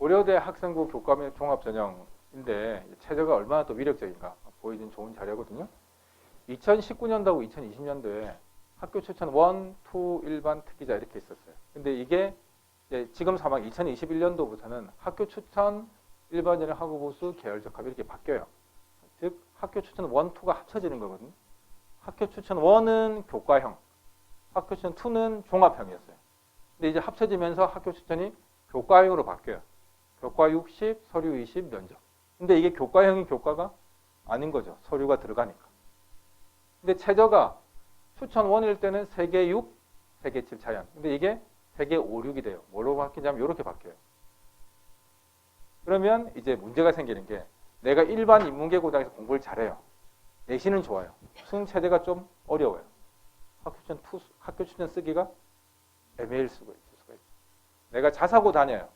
고려대 학생부 교과 및 종합전형인데 최저가 얼마나 또 위력적인가 보여준 좋은 자료거든요. 2019년도하고 2020년도에 학교 추천 1, 2, 일반 특기자 이렇게 있었어요. 근데 이게 지금 상황 2021년도부터는 학교 추천 일반 전형 학부 보수 계열적 합 이렇게 바뀌어요. 즉 학교 추천 1, 2가 합쳐지는 거거든요. 학교 추천 1은 교과형, 학교 추천 2는 종합형이었어요. 근데 이제 합쳐지면서 학교 추천이 교과형으로 바뀌어요. 교과 60, 서류 20, 면접. 근데 이게 교과형이 교과가 아닌 거죠. 서류가 들어가니까. 근데 최저가 추천 1일 때는 3개 6, 3개 7 차이안. 근데 이게 3개 5, 6이 돼요. 뭐로 바뀌냐면 이렇게 바뀌어요. 그러면 이제 문제가 생기는 게 내가 일반 인문계 고등학교에서 공부를 잘해요. 내신은 좋아요. 수능 체제가 좀 어려워요. 학교 추천 쓰기가 애매할 수가 있어요. 내가 자사고 다녀요.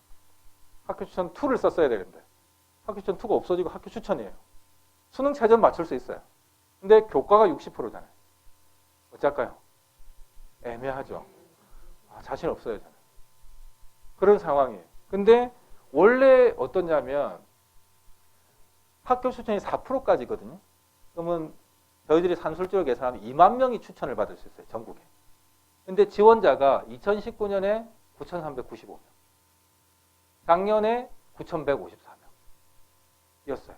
학교 추천 2를 썼어야 되는데 학교 추천 2가 없어지고 학교 추천이에요. 수능 최저는 맞출 수 있어요. 근데 교과가 60%잖아요. 어쩔까요? 애매하죠. 자신 없어요. 저는. 그런 상황이에요. 근데 원래 어떠냐면 학교 추천이 4%까지거든요. 그러면 저희들이 산술적으로 계산하면 2만 명이 추천을 받을 수 있어요. 전국에. 근데 지원자가 2019년에 9,395명. 작년에 9,154명이었어요.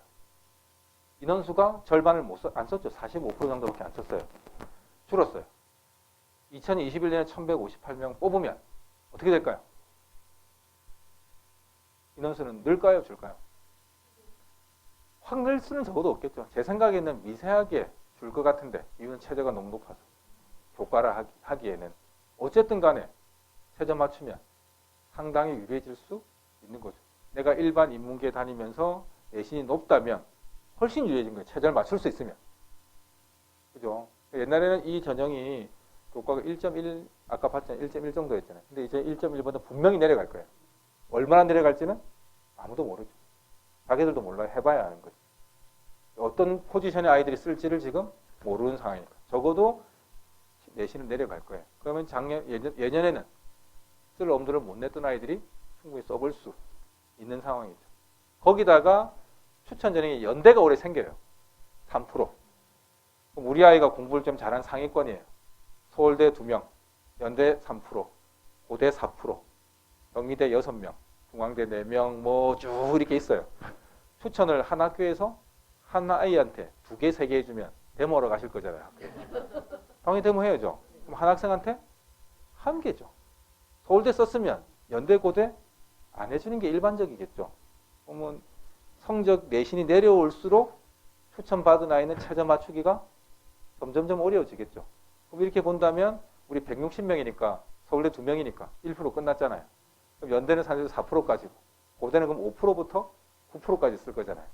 인원수가 절반을 안 썼죠. 45% 정도밖에 안 썼어요. 줄었어요. 2021년에 1,158명 뽑으면 어떻게 될까요? 인원수는 늘까요? 줄까요? 확 늘 수는 적어도 없겠죠. 제 생각에는 미세하게 줄 것 같은데 이유는 최저가 너무 높아서 교과를 하기에는 어쨌든 간에 최저 맞추면 상당히 유리해질 수 있는 거죠. 내가 일반 인문계 다니면서 내신이 높다면 훨씬 유리해진 거예요. 최저를 맞출 수 있으면. 그죠? 옛날에는 이 전형이 교과가 1.1 아까 봤잖아요. 1.1 정도였잖아요. 근데 이제 1.1보다 분명히 내려갈 거예요. 얼마나 내려갈지는 아무도 모르죠. 자기들도 몰라요. 해봐야 아는 거죠. 어떤 포지션의 아이들이 쓸지를 지금 모르는 상황이니까. 적어도 내신은 내려갈 거예요. 그러면 예년에는 쓸 엄두를 못 냈던 아이들이 충분히 써볼 수 있는 상황이죠. 거기다가 추천 전형이 연대가 올해 생겨요. 3%. 그럼 우리 아이가 공부를 좀 잘한 상위권이에요. 서울대 2명, 연대 3%, 고대 4%, 경희대 6명, 중앙대 4명 뭐 쭉 이렇게 있어요. 추천을 한 학교에서 한 아이한테 2개, 3개 해주면 데모하러 가실 거잖아요. 당연히 데모 해야죠. 그럼 한 학생한테 1개죠. 서울대 썼으면 연대, 고대 안 해주는 게 일반적이겠죠. 그러면 성적 내신이 내려올수록 추천받은 아이는 최저 맞추기가 점점점 어려워지겠죠. 그럼 이렇게 본다면 우리 160명이니까 서울대 2명이니까 1% 끝났잖아요. 그럼 연대는 상대적으로 4%까지고 고대는 그럼 5%부터 9%까지 쓸 거잖아요.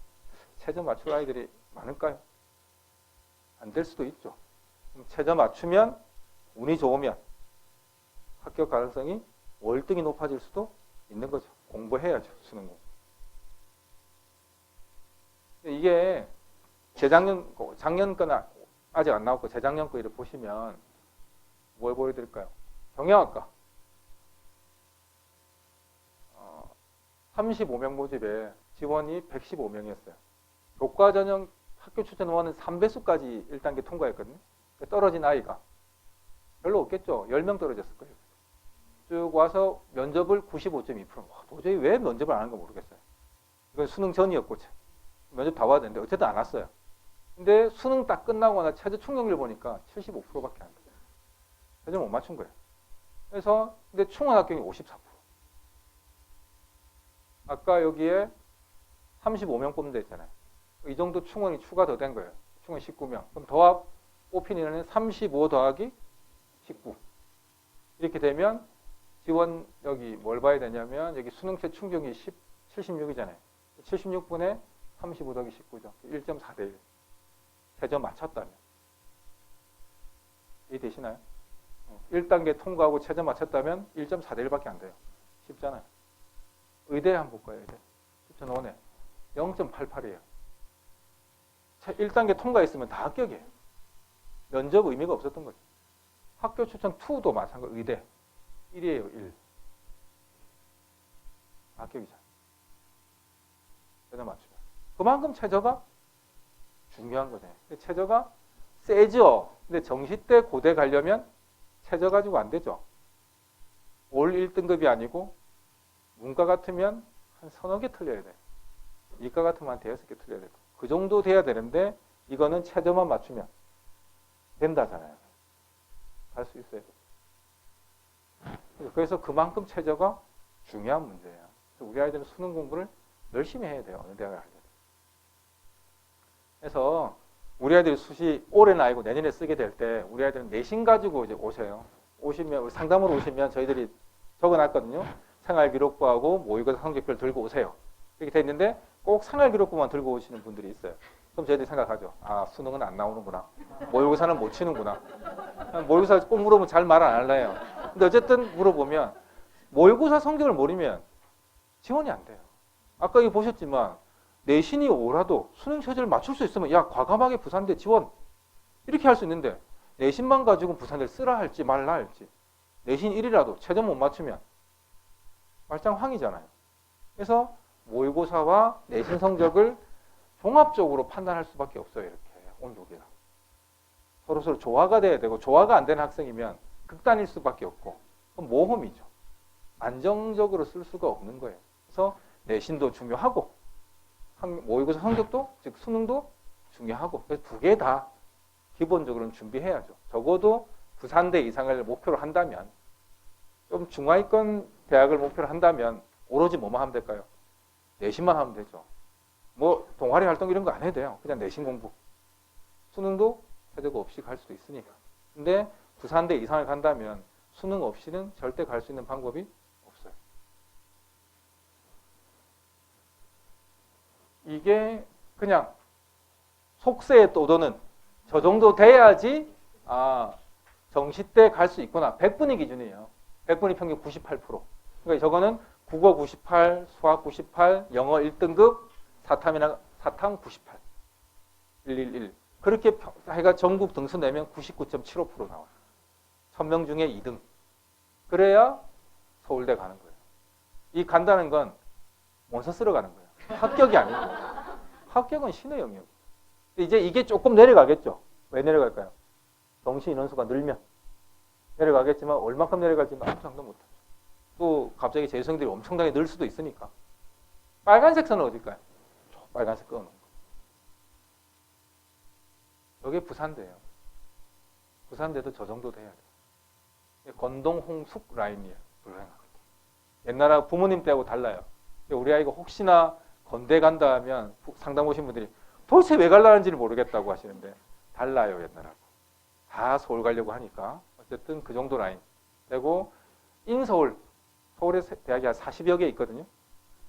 최저 맞출 아이들이 많을까요? 안 될 수도 있죠. 그럼 최저 맞추면 운이 좋으면 합격 가능성이 월등히 높아질 수도 있는 거죠. 공부해야죠. 수능 공부. 이게 작년 거는 아직 안 나왔고 재작년 거 이렇게 보시면 뭘 보여드릴까요? 경영학과 35명 모집에 지원이 115명이었어요. 교과 전형 학교 추천 원은 3배수까지 1단계 통과했거든요. 떨어진 아이가 별로 없겠죠. 10명 떨어졌을 거예요. 쭉 와서 면접을 95.2%. 도저히 왜 면접을 안 하는 か모르겠어요. 이건 수능 전이었고 면접 다 와야 되는데 어쨌든 안 왔어요. 근데 수능 딱 끝나고 나 최저 충격률 보니까 75%밖에 안 돼요. 최저 못 맞춘 거예요. 그래서 근데 충원 합격이 54%. 아까 여기에 35명 뽑는다 했잖아요. 이 정도 충원이 추가 더 된 거예요. 충원 19명. 그럼 더 뽑힌 인원은 35 더하기 19. 이렇게 되면 지원 여기 뭘 봐야 되냐면 여기 수능체 충격이 76이잖아요. 76분의 35 더하기 19죠. 1.4대 1. 최저 맞췄다면. 이해되시나요? 1단계 통과하고 최저 맞췄다면 1.4대 1밖에 안 돼요. 쉽잖아요. 의대 한번 볼까요? 의대. 추천 원에 0.88이에요. 1단계 통과했으면 다 합격이에요. 면접 의미가 없었던 거죠. 학교 추천 2도 마찬가지로 의대 1이에요. 1. 합격이죠. 최저 맞추면. 그만큼 최저가 중요한 거죠. 최저가 세죠. 근데 정시대 고대 가려면 최저 가지고 안 되죠. 올 1등급이 아니고 문과 같으면 한 서너 개 틀려야 돼. 이과 같으면 한 대여섯 개 틀려야 되고. 그 정도 돼야 되는데 이거는 최저만 맞추면 된다잖아요. 할 수 있어요. 그래서 그만큼 최저가 중요한 문제예요. 우리 아이들은 수능 공부를 열심히 해야 돼요. 어느 대학을 하려면. 그래서 우리 아이들이 수시 올해는 아니고 내년에 쓰게 될 때 우리 아이들은 내신 가지고 이제 오셔요. 오시면 상담으로 오시면 저희들이 적어놨거든요. 생활기록부하고 모의고사 성적표를 들고 오세요. 이렇게 돼 있는데 꼭 생활기록부만 들고 오시는 분들이 있어요. 그럼 저희들이 생각하죠. 아, 수능은 안 나오는구나. 모의고사는 못 치는구나. 모의고사 꼭 물어보면 잘 말 안 할래요. 근데 어쨌든 물어보면 모의고사 성적을 모르면 지원이 안 돼요. 아까 여기 보셨지만 내신이 오라도 수능 최저를 맞출 수 있으면 야, 과감하게 부산대 지원 이렇게 할 수 있는데 내신만 가지고 부산대를 쓰라 할지 말라 할지 내신 1이라도 최저 못 맞추면 말짱황이잖아요. 그래서 모의고사와 내신 성적을 종합적으로 판단할 수밖에 없어요. 이렇게 온도계가 서로 조화가 돼야 되고 조화가 안 되는 학생이면 극단일 수밖에 없고 그건 모험이죠. 안정적으로 쓸 수가 없는 거예요. 그래서 내신도 중요하고 모의고사 성적도 즉 수능도 중요하고 그래서 두 개 다 기본적으로는 준비해야죠. 적어도 부산대 이상을 목표로 한다면 좀 중하위권 대학을 목표로 한다면 오로지 뭐만 하면 될까요? 내신만 하면 되죠. 뭐 동아리 활동 이런 거 안 해도 돼요. 그냥 내신 공부. 수능도 최저가 없이 갈 수도 있으니까. 근데 부산대 이상을 간다면 수능 없이는 절대 갈 수 있는 방법이 없어요. 이게 그냥 속세에 떠도는 저 정도 돼야지 정시 때 갈 수 있구나. 100분이 기준이에요. 100분이 평균 98%. 그러니까 저거는 국어 98, 수학 98, 영어 1등급, 사탐 98, 111. 그렇게 해가 전국 등수 내면 99.75% 나와요. 1000명 중에 2등. 그래야 서울대 가는 거예요. 이 간다는 건 원서 쓰러 가는 거예요. 합격이 아니에요. 합격은 신의 영역. 이제 이게 조금 내려가겠죠. 왜 내려갈까요? 정시 인원수가 늘면 내려가겠지만 얼마큼 내려갈지는 아무 상도 못하죠. 또 갑자기 재수생들이 엄청나게 늘 수도 있으니까. 빨간색 선은 어딜까요? 빨간색 끊어놓은 거. 여기 부산대예요. 부산대도 저 정도 돼야 돼요. 건동, 홍숙 라인이에요. 불행하게. 옛날에 부모님 때하고 달라요. 우리 아이가 혹시나 건대 간다 하면 상담 오신 분들이 도대체 왜 갈라는지를 모르겠다고 하시는데 달라요. 옛날하고. 다 서울 가려고 하니까 어쨌든 그 정도 라인. 그리고 인서울, 서울에 대학이 한 40여 개 있거든요.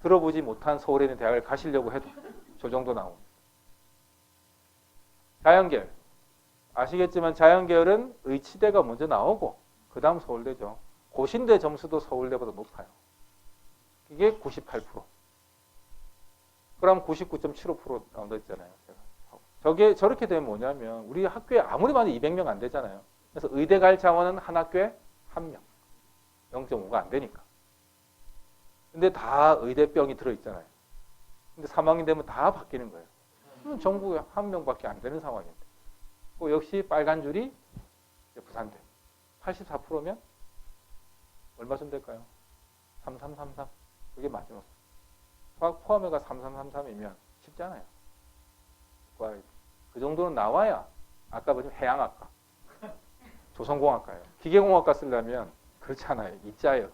들어보지 못한 서울에 있는 대학을 가시려고 해도 저 정도 나옵니다. 자연계열. 아시겠지만 자연계열은 의치대가 먼저 나오고 그 다음 서울대죠. 고신대 점수도 서울대보다 높아요. 이게 98%. 그럼 99.75% 나온다 했잖아요. 저게 저렇게 되면 뭐냐면 우리 학교에 아무리 많이 200명 안 되잖아요. 그래서 의대 갈 자원은 한 학교에 1명. 0.5가 안 되니까. 근데 다 의대병이 들어있잖아요. 근데 3학년 되면 다 바뀌는 거예요. 그럼 전국에 1명밖에 안 되는 상황인데. 또 역시 빨간 줄이 부산대. 84%면 얼마쯤 될까요? 3333. 그게 마지막. 수학 포함해가 3333이면 쉽잖아요. 그 정도는 나와야 아까 보시면 해양학과, 조선공학과예요. 기계공학과 쓰려면 그렇지 않아요. 이자예요.